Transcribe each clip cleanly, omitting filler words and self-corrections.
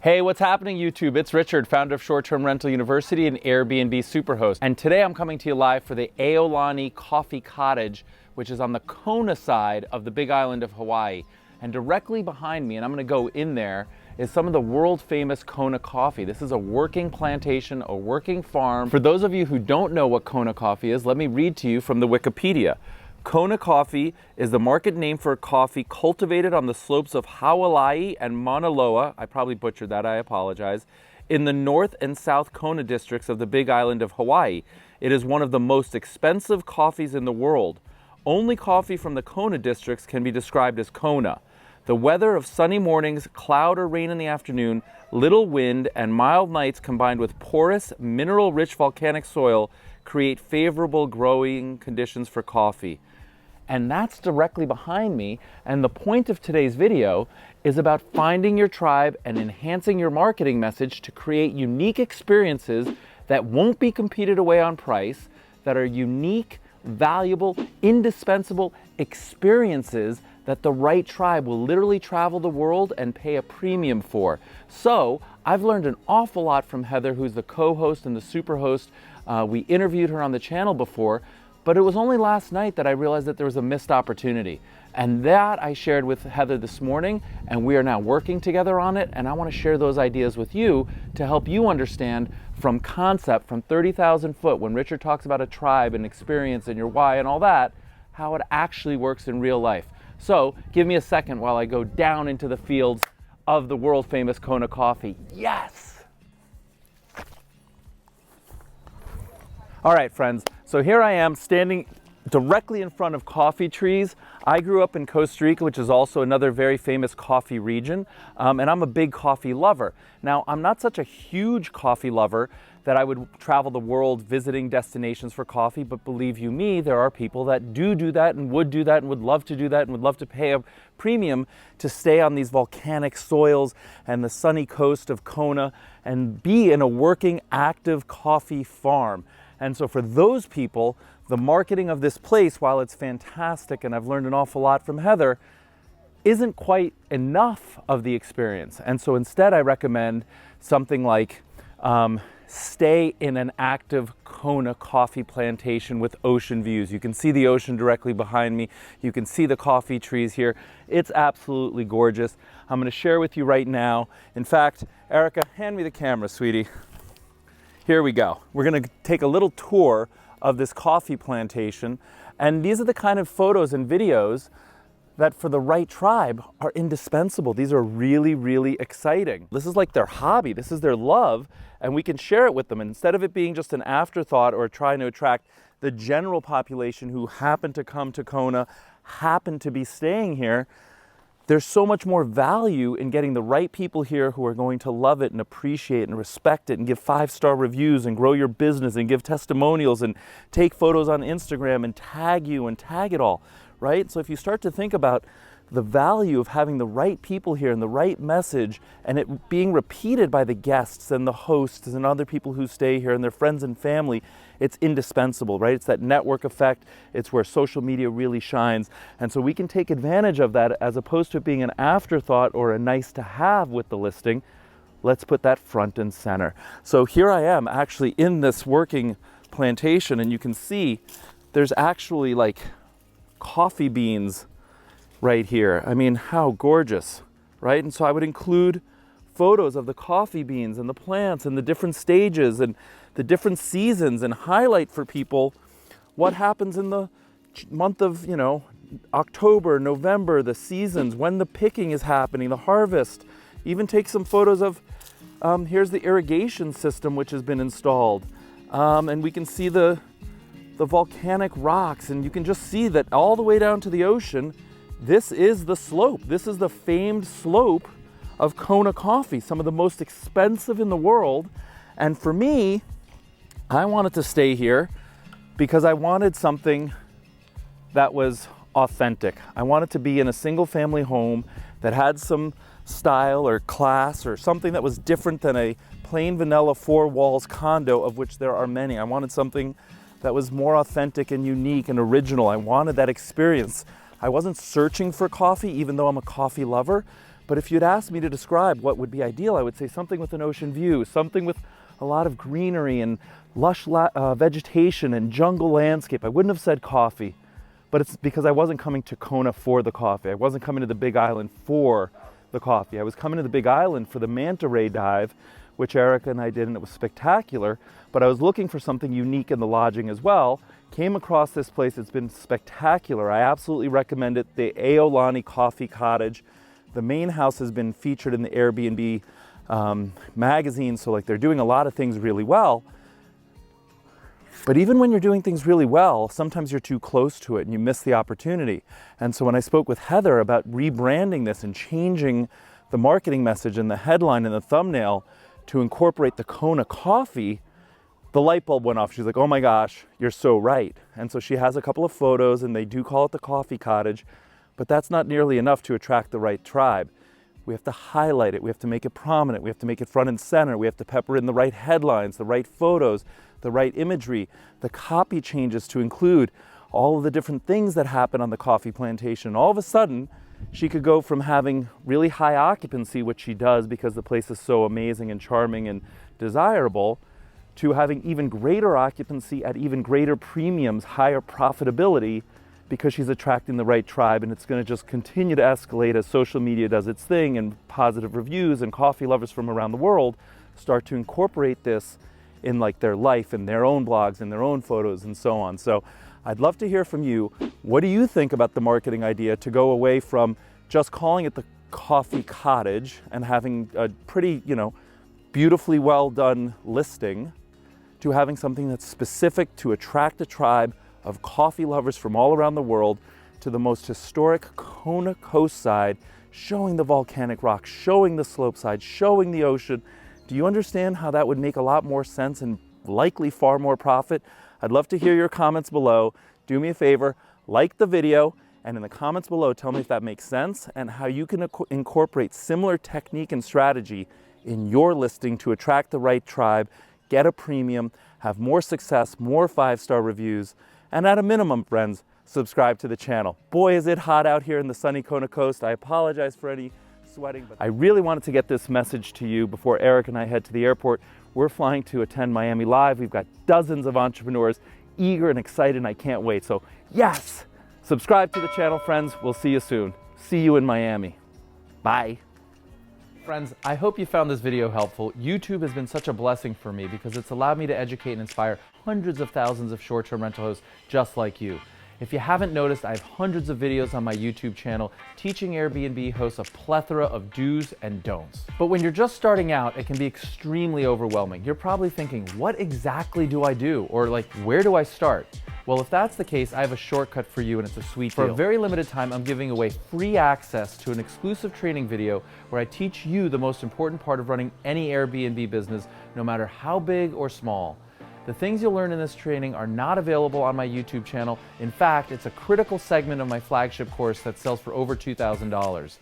Hey, what's happening YouTube? It's Richard, founder of Short-Term Rental University and Airbnb Superhost. And today I'm coming to you live for the Aolani Coffee Cottage, which is on the Kona side of the big island of Hawaii. And directly behind me, and I'm gonna go in there, is some of the world famous Kona coffee. This is a working plantation, a working farm. For those of you who don't know what Kona coffee is, let me read to you from the Wikipedia. Kona coffee is the market name for coffee cultivated on the slopes of Haualai and Mauna Loa, I probably butchered that, I apologize, in the North and South Kona districts of the big island of Hawaii. It is one of the most expensive coffees in the world. Only coffee from the Kona districts can be described as Kona. The weather of sunny mornings, cloud or rain in the afternoon, little wind, and mild nights combined with porous, mineral-rich volcanic soil create favorable growing conditions for coffee. And that's directly behind me. And the point of today's video is about finding your tribe and enhancing your marketing message to create unique experiences that won't be competed away on price, that are unique, valuable, indispensable experiences that the right tribe will literally travel the world and pay a premium for. So I've learned an awful lot from Heather, who's the co-host and the superhost. We interviewed her on the channel before, but it was only last night that I realized that there was a missed opportunity. And that I shared with Heather this morning, and we are now working together on it. And I want to share those ideas with you to help you understand from concept, from 30,000 foot, when Richard talks about a tribe and experience and your why and all that, how it actually works in real life. So give me a second while I go down into the fields of the world famous Kona coffee. Yes! All right, friends, so here I am standing directly in front of coffee trees. I grew up in Costa Rica, which is also another very famous coffee region, and I'm a big coffee lover. Now, I'm not such a huge coffee lover that I would travel the world visiting destinations for coffee, but believe you me, there are people that do that and would do that and would love to do that and would love to pay a premium to stay on these volcanic soils and the sunny coast of Kona and be in a working, active coffee farm. And so for those people, the marketing of this place, while it's fantastic, and I've learned an awful lot from Heather, isn't quite enough of the experience. And so instead I recommend something like stay in an active Kona coffee plantation with ocean views. You can see the ocean directly behind me. You can see the coffee trees here. It's absolutely gorgeous. I'm going to share with you right now. In fact, Erica, hand me the camera, sweetie. Here we go. We're going to take a little tour of this coffee plantation. And these are the kind of photos and videos that for the right tribe are indispensable. These are really, really exciting. This is like their hobby. This is their love. And we can share it with them. And instead of it being just an afterthought or trying to attract the general population who happen to come to Kona, happen to be staying here, there's so much more value in getting the right people here who are going to love it and appreciate and respect it and give 5-star reviews and grow your business and give testimonials and take photos on Instagram and tag you and tag it all, right? So if you start to think about the value of having the right people here and the right message and it being repeated by the guests and the hosts and other people who stay here and their friends and family, it's indispensable, right? It's that network effect. It's where social media really shines. And so we can take advantage of that as opposed to it being an afterthought or a nice to have with the listing. Let's put that front and center. So here I am actually in this working plantation, and you can see there's actually like coffee beans right here. I mean, how gorgeous, right? And so I would include photos of the coffee beans and the plants and the different stages and the different seasons and highlight for people what happens in the month of, October, November, the seasons, when the picking is happening, the harvest. Even take some photos of, here's the irrigation system which has been installed. And we can see the volcanic rocks, and you can just see that all the way down to the ocean, this is the slope. This is the famed slope of Kona coffee, some of the most expensive in the world. And for me, I wanted to stay here because I wanted something that was authentic. I wanted to be in a single family home that had some style or class or something that was different than a plain vanilla 4 walls condo, of which there are many. I wanted something that was more authentic and unique and original. I wanted that experience. I wasn't searching for coffee, even though I'm a coffee lover, But if you'd asked me to describe what would be ideal, I would say something with an ocean view, something with a lot of greenery and lush vegetation and jungle landscape. I wouldn't have said coffee, but it's because I wasn't coming to Kona for the coffee. I wasn't coming to the Big Island for the coffee. I was coming to the Big Island for the manta ray dive, which Erica and I did, and it was spectacular. But I was looking for something unique in the lodging as well. Came across this place. It's been spectacular. I absolutely recommend it. The Aolani Coffee Cottage. The main house has been featured in the Airbnb magazine, so like they're doing a lot of things really well. But even when you're doing things really well, sometimes you're too close to it and you miss the opportunity. And so when I spoke with Heather about rebranding this and changing the marketing message and the headline and the thumbnail to incorporate the Kona coffee, the light bulb went off. She's like, oh my gosh, you're so right. And so she has a couple of photos, and they do call it the coffee cottage. But that's not nearly enough to attract the right tribe. We have to highlight it. We have to make it prominent. We have to make it front and center. We have to pepper in the right headlines, the right photos, the right imagery, the copy changes to include all of the different things that happen on the coffee plantation. All of a sudden, she could go from having really high occupancy, which she does because the place is so amazing and charming and desirable, to having even greater occupancy at even greater premiums, higher profitability, because she's attracting the right tribe. And it's going to just continue to escalate as social media does its thing, and positive reviews and coffee lovers from around the world start to incorporate this in like their life and their own blogs and their own photos and so on. So I'd love to hear from you. What do you think about the marketing idea to go away from just calling it the coffee cottage and having a pretty, beautifully well done listing, to having something that's specific to attract a tribe of coffee lovers from all around the world to the most historic Kona coastside, showing the volcanic rock, showing the slopeside, showing the ocean? Do you understand how that would make a lot more sense and likely far more profit? I'd love to hear your comments below. Do me a favor, like the video, and in the comments below, tell me if that makes sense and how you can incorporate similar technique and strategy in your listing to attract the right tribe, get a premium, have more success, more 5-star reviews, and at a minimum, friends, subscribe to the channel. Boy, is it hot out here in the sunny Kona coast. I apologize for any sweating, but I really wanted to get this message to you before Eric and I head to the airport. We're flying to attend Miami Live. We've got dozens of entrepreneurs eager and excited, and I can't wait. So yes, subscribe to the channel, friends. We'll see you soon. See you in Miami. Bye. Friends, I hope you found this video helpful. YouTube has been such a blessing for me because it's allowed me to educate and inspire hundreds of thousands of short-term rental hosts just like you. If you haven't noticed, I have hundreds of videos on my YouTube channel teaching Airbnb hosts a plethora of do's and don'ts. But when you're just starting out, it can be extremely overwhelming. You're probably thinking, what exactly do I do? Or like, where do I start? Well, if that's the case, I have a shortcut for you, and it's a sweet deal. For a very limited time, I'm giving away free access to an exclusive training video where I teach you the most important part of running any Airbnb business, no matter how big or small. The things you'll learn in this training are not available on my YouTube channel. In fact, it's a critical segment of my flagship course that sells for over $2,000.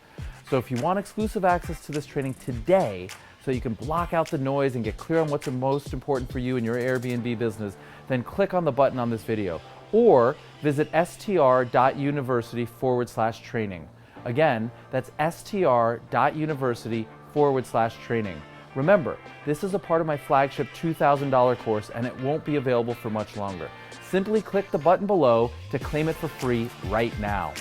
So if you want exclusive access to this training today, so you can block out the noise and get clear on what's the most important for you in your Airbnb business, then click on the button on this video or visit str.university/training. Again, that's str.university/training. Remember, this is a part of my flagship $2,000 course, and it won't be available for much longer. Simply click the button below to claim it for free right now.